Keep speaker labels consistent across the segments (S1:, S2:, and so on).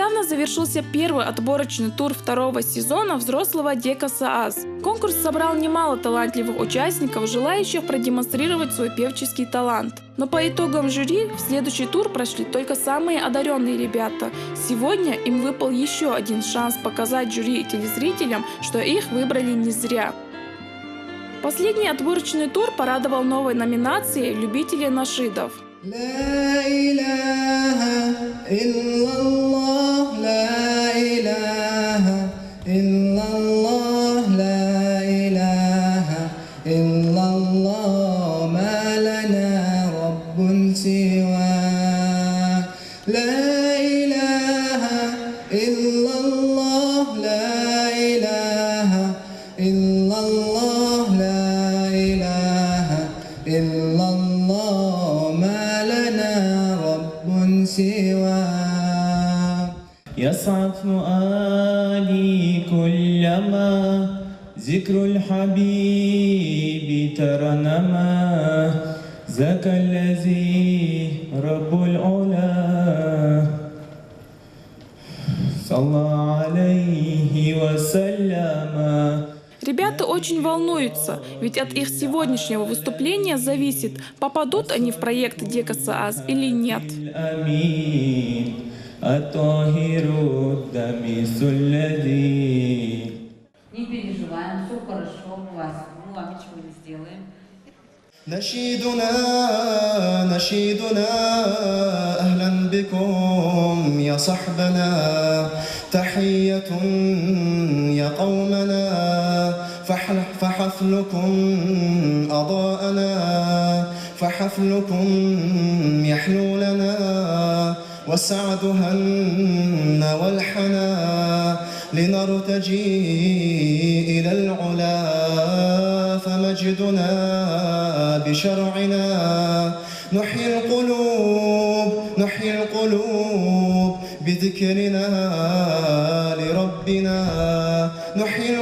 S1: Недавно завершился первый отборочный тур второго сезона взрослого Декаса Аз. Конкурс собрал немало талантливых участников, желающих продемонстрировать свой певческий талант. Но по итогам жюри в следующий тур прошли только самые одаренные ребята. Сегодня им выпал еще один шанс показать жюри и телезрителям, что их выбрали не зря. Последний отборочный тур порадовал новой номинацией любителей нашидов.
S2: لا إله إلا الله لا إله إلا الله لا إله إلا الله ما لنا رب سواه لا إله إلا الله لا إله إلا الله لا إله إلا الله ما لنا رب سواه
S3: يسعد فؤادي كلما ذكر الحبيب ترنما ذاك الذي رب العلا صلى عليه وسلم.
S1: Ребята очень волнуются, ведь от их сегодняшнего выступления зависит, попадут они в проект Декаса Аз или нет.
S4: Не переживаем, все хорошо, мы вам ничего не сделаем.
S2: نشيدنا أهلا بكم يا صحبنا تحية يا قومنا فحفلكم أضاءنا فحفلكم يحلو لنا والسعد هن والحنا لنرتجي إلى العلا فمجدنا بشرعنا نحيي القلوب بذكرنا لربنا نحيي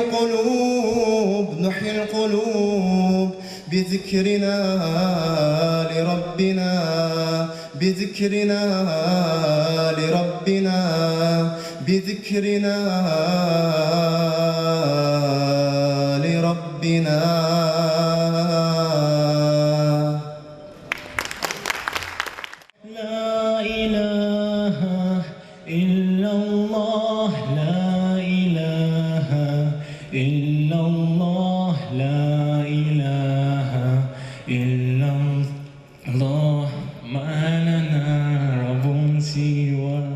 S2: القلوب بذكرنا لربنا بذكرنا لربنا بذكرنا لربنا.
S3: لا إله إلا الله لا إله إلا الله لا إله إلا الله ما لنا رب سواه.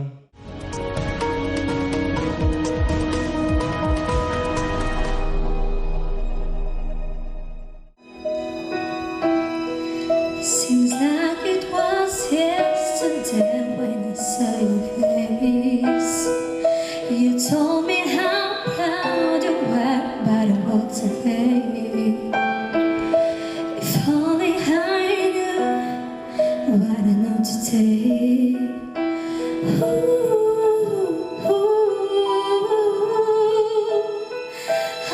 S5: Seems like it was yesterday when I saw your face. You told me how proud you were by the words I made. If only I knew what I know today.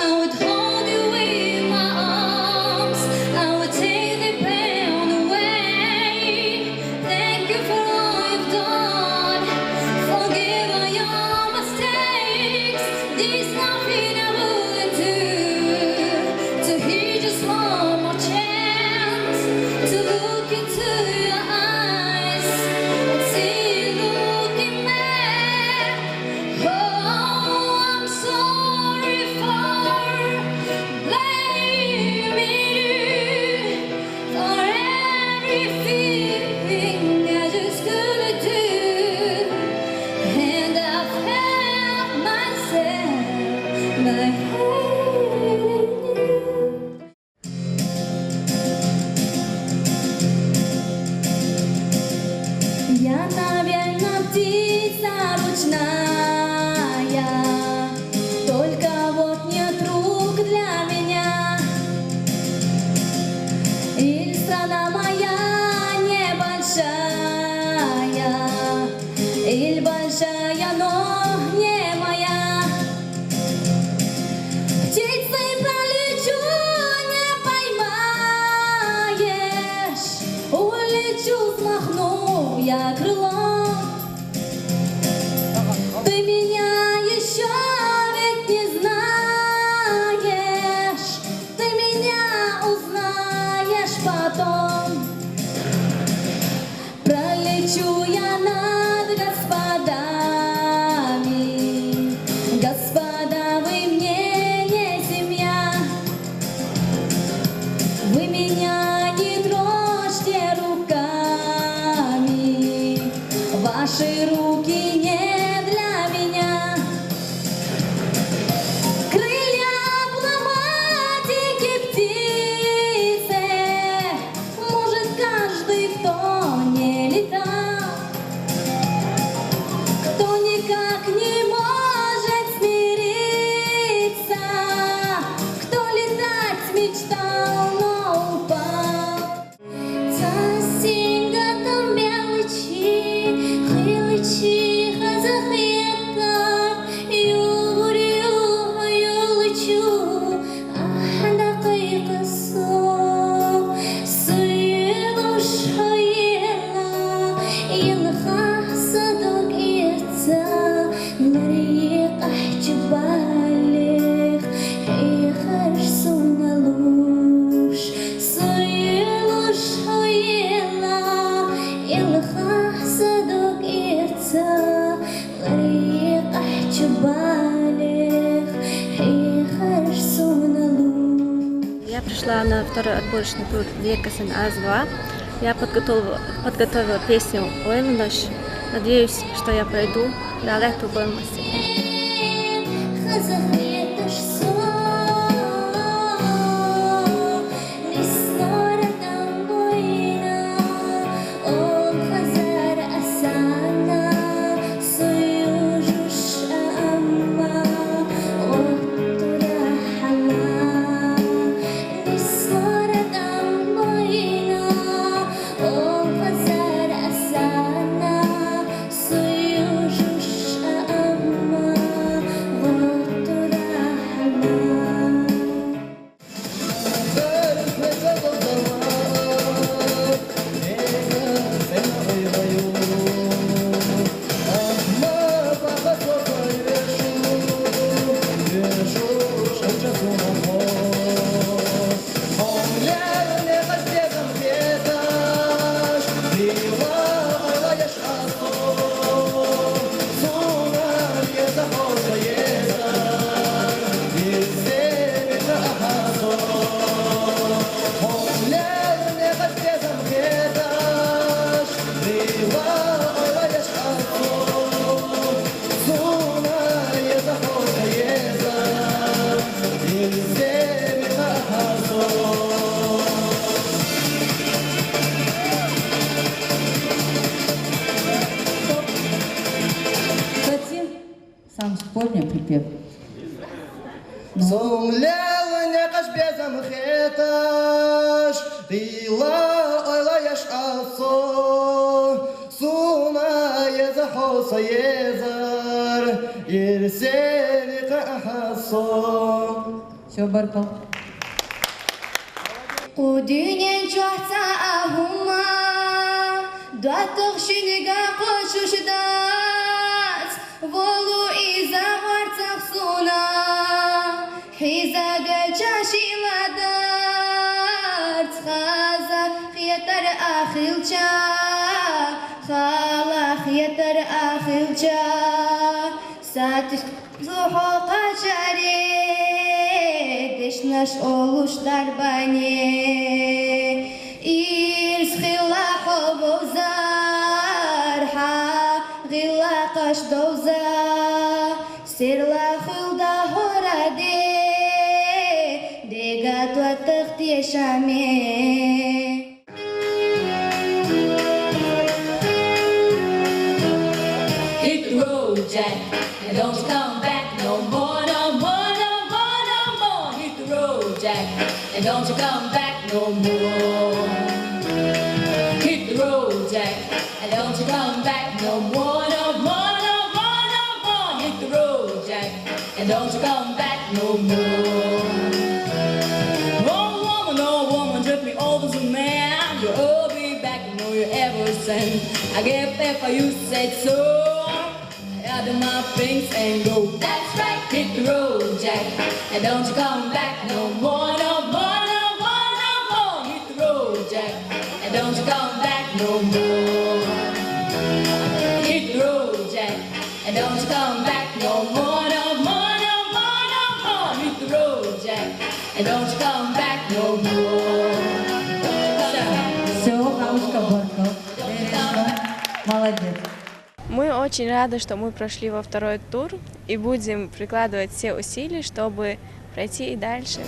S5: I would hold you in my arms. I would take the pain away. Thank you for all you've done. Forgive all your mistakes. There's nothing I wouldn't do to hear just one more chance to look into your eyes and see you looking there. Oh, I'm sorry for blaming you for everything I just couldn't do, and I failed myself by hating you. Я, наверное, птица ручная, только вот нет рук для меня. И страна моя небольшая, или большая, но не моя. Птицей пролечу, не поймаешь, улечу, взмахну я крылом.
S6: Я пришла на второй отборочный тур ДКСН АС-2. Я подготовила песню «Ойнуш». Надеюсь, что я пройду до лету гоймости.
S4: Сам вспомни припев.
S2: Сумлелыне каш безам хеташ, Дила ойла яш асо, Суна еза хоса езар, Ерсени кахасо.
S4: Все, Баркал.
S5: Кудинен чуахца ахума, Дуатох шинига кошушдат, Волу иза варцах суна, Хиза гачаши ладарт, Хаза хиятар ахилча, Хала хиятар ахилча, Сатиш зухо качаре, Дешнаш олуштар бане, Ирс хила хобозар, Гила каш довза, Сирла хилда хораде, Дега туатах тешаме.
S7: Hit the road, Jack, and don't you come back no more, no more, no more, no more. Hit the road, Jack, and don't you come back no more. Hit the road, Jack, and don't you come back no more, no more, no more, no more. Hit the road, Jack, and don't you come back no more. Oh woman, drift me over some man. You'll be back, you know you ever sent. I get there for you, said so. Out of my things and go. That's right, hit the road, Jack, and don't you come back no more, no more, no more, no more. Hit the road, Jack, and don't you come back no more. Hit the road, Jack, and don't you come back no more, no more, no more, no more. Hit the road, Jack, and don't you come back no more.
S4: Все, бабушка Баркал. Молодец.
S6: Мы очень рады, что мы прошли во второй тур и будем прикладывать все усилия, чтобы пройти и дальше.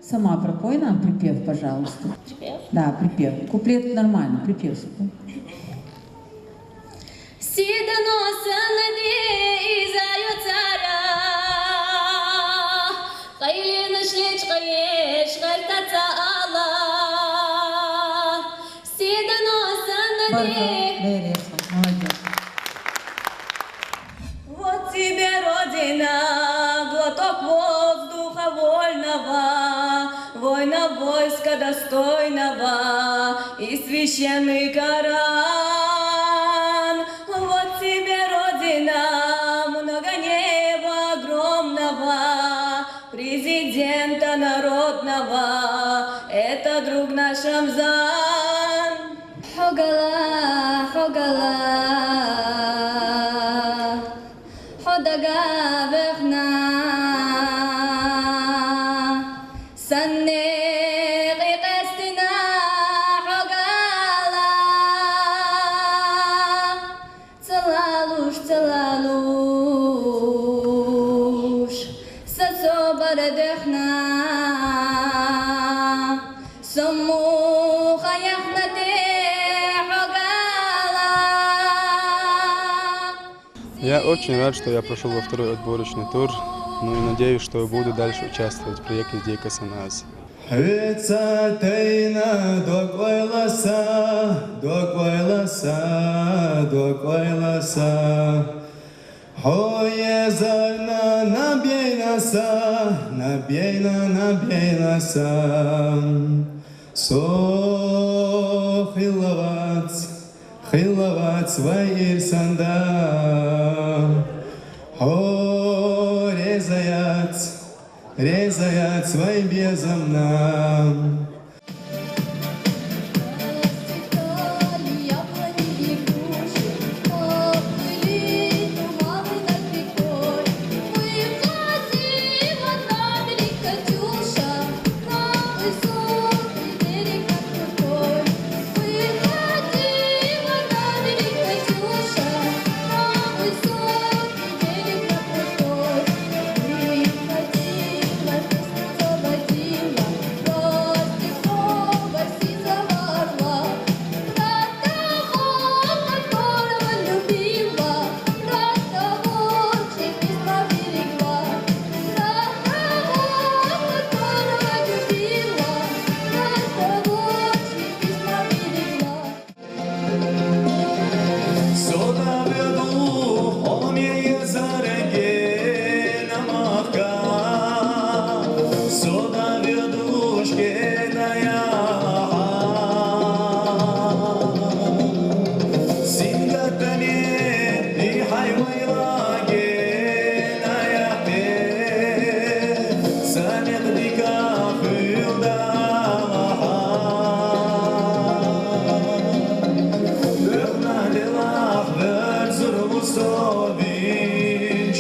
S4: Сама пропой нам припев, пожалуйста.
S6: Припев?
S4: Да, припев. Куплет нормально, припев. Молодец.
S7: Вот тебе, Родина, глоток воздуха вольного, воина войска достойного и священный Коран. Вот тебе, Родина, много неба огромного, президента народного, это друг наш Рамзан.
S6: Хогала, хогала, ходага вехна, санне гиqestina хогала, цалалуш, цалалуш, сацобар дехна, саму хаяхнате.
S8: Я очень рад, что я прошел во второй отборочный тур, ну и надеюсь, что буду дальше участвовать в проекте Дейка Санаас.
S2: Hütsateina dokvaylasa Hoye zarna nabyeynasa So khilovat svayir sanda Ho резает своим безом нам.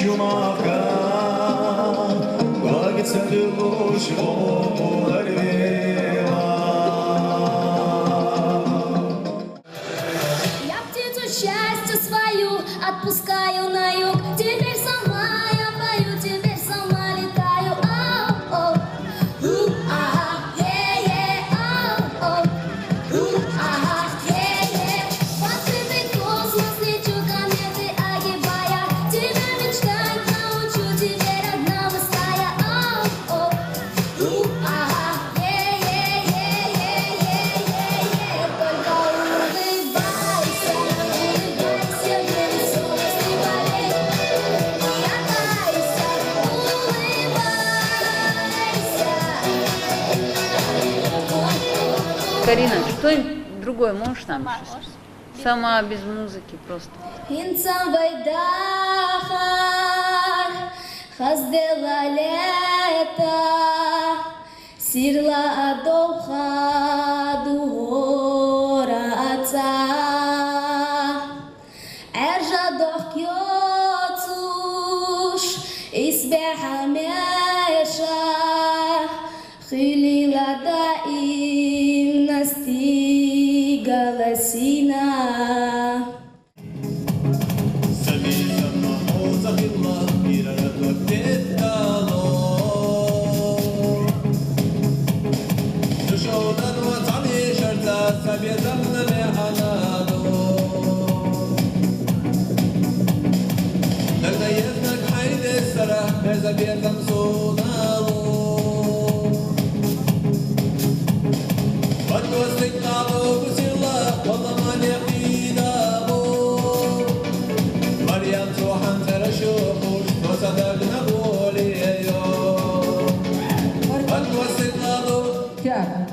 S2: Cuma
S4: Карина, что-нибудь другое можешь нам сейчас? Сама, без музыки просто.
S5: Инсан вайдахар, хаздела лето, сирла адоха дугора отца, эржа дохкёцуш, избеха меша, хилила даим настигала сина.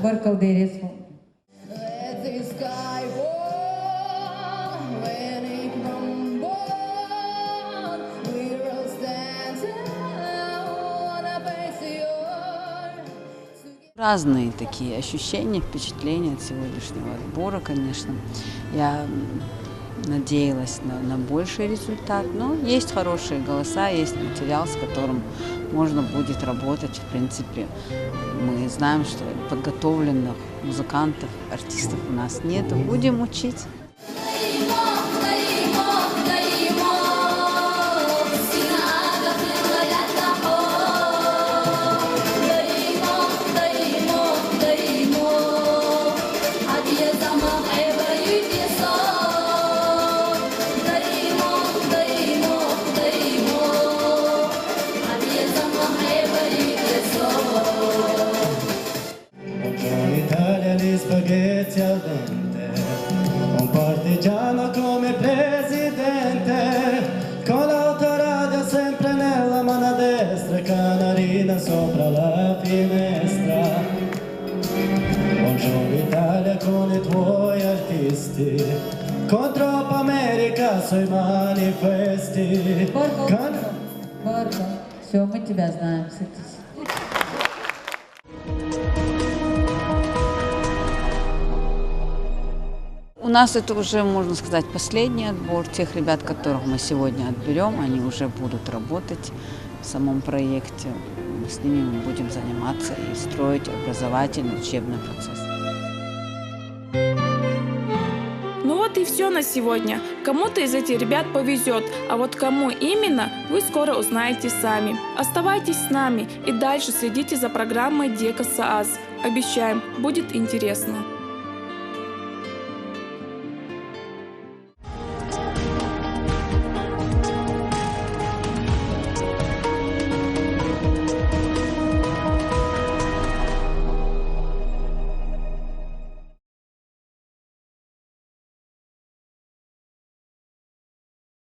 S4: Баркал дересу.
S7: Let the sky fall when it crumbles. We will stand on a
S4: Разные такие ощущения, впечатления от сегодняшнего отбора, конечно. Я надеялась на больший результат, но есть хорошие голоса, есть материал, с которым можно будет работать. В принципе, мы знаем, что подготовленных музыкантов, артистов у нас нет. Будем учить.
S2: Spaghetti al dente, un partigiano come presidente, con l'autoradio sempre nella mano destra, canarina sopra la finestra. Buongiorno Italia con i tuoi artisti, contro America sui manifesti.
S4: Борка, все, мы тебя знаем, садись. У нас это уже, можно сказать, последний отбор. Тех ребят, которых мы сегодня отберем, они уже будут работать в самом проекте. С ними мы будем заниматься и строить образовательный учебный процесс.
S1: Ну вот и все на сегодня. Кому-то из этих ребят повезет, а вот кому именно, вы скоро узнаете сами. Оставайтесь с нами и дальше следите за программой Дека Саас. Обещаем, будет интересно.